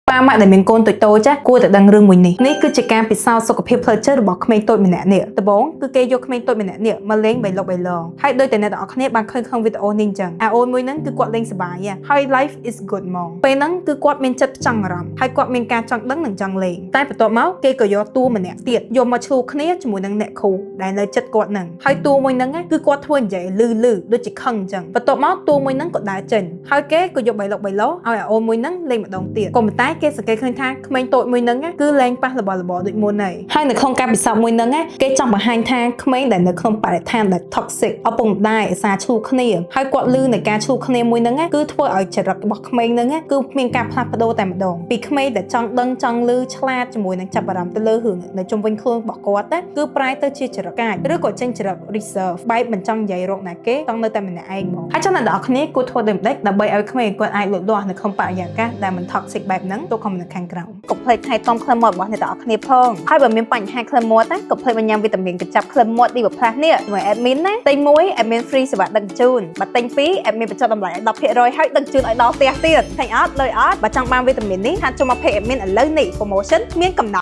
ប៉ាម៉ាក់ដែលមានកូនតូចៗចាស់គួរតែដឹងរឿងមួយនេះគឺជាការពិសោធន៍សុខភាពផ្លូវចិត្តរបស់ក្មេងតូចម្នាក់នេះដំបូងគឺគេយកក្មេងតូចម្នាក់នេះមកលេងបីលុកបីលងហើយដូចតែអ្នកទាំងអស់គ្នាបានឃើញក្នុងវីដេអូនេះអញ្ចឹងអូនមួយហ្នឹងគឺគាត់លេងសប្បាយហើយ life is good ហ្មងពេលហ្នឹងគឺគាត់មានចិត្តផ្ចង់អារម្មណ៍ហើយគាត់មានការចង់ដឹងនិងចង់លេងតែបន្ទាប់មកគេក៏យកតួម្នាក់ទៀតយកមកឆ្លូគ្នាជាមួយនឹងអ្នកគ្រូដែលនៅចិត្តគាត់ហ្នឹងហើយតួមួយហ្នឹងគឺគាត់ធ្វើនិយាយលឺដូចជាខឹងអញ្ចឹងបន្ទាប់មកតួមួយហ្នឹងក៏ដើរចេញហើយគេក៏យកបីលុកបីលងឲ្យអូនមួយហ្នឹងលេងម្ដងទៀតក៏ប៉ុន្តែគេសង្កេតឃើញថាក្មេងតូចមួយហ្នឹងគឺលែងប៉ះល្បល្បដូចមុនហើយនៅក្នុងការពិសោធន៍មួយហ្នឹងគេចង់បង្ហាញថាក្មេងដែលនៅក្នុងបរិស្ថានដែល toxic ឪពុកម្ដាយឧស្សាហ៍ឈ្លោះគ្នាហើយគាត់លឺនៃការឈ្លោះគ្នាមួយហ្នឹងគឺធ្វើឲ្យចរិតរបស់ក្មេងហ្នឹងគឺមានការផ្លាស់ប្ដូរតែម្ដងពីក្មេងដែលចង់ដឹងចង់លឺឆ្លាតជាមួយនឹងចាប់អារម្មណ៍ទៅលើរឿងនៅជុំវិញខ្លួនរបស់គាត់គឺប្រែទៅជាចរិតកាចឬក៏ចេញចរិត reserve បែបមិនចង់និយាយរកណាគេចង់នៅតែម្នាក់ឯងហ្មងហើយចង់អ្នកទាំងអស់គ្នាគួរធ្វើដូចម្ដេចដើម្បីឲ្យក្មេងគាត់អាចលូតលាស់នៅក្នុងបរិយាកាសដែលមិន toxic បែបហ្នឹងទៅខំនៅខាងក្រៅកុំភ្លេចថែទាំក្លិនមាត់របស់អ្នកទាំងអស់គ្នាផងហើយបើមានបញ្ហាក្លិនមាត់កុំភ្លេចញ៉ាំវីតាមីនកញ្ចប់ក្លិនមាត់ D+ នេះជាមួយ admin ណាទិញ1 admin free សេវាដឹកជញ្ជូនបើទិញ2 admin បញ្ចុះតម្លៃឲ្យ 10% ហើយដឹកជញ្ជូនឲ្យដល់ផ្ទះទៀតឃើញអត់លុយអត់បើចង់បានវីតាមីននេះហាត់ចូលមក page admin ឥឡូវនេះ promotion មានកំណត់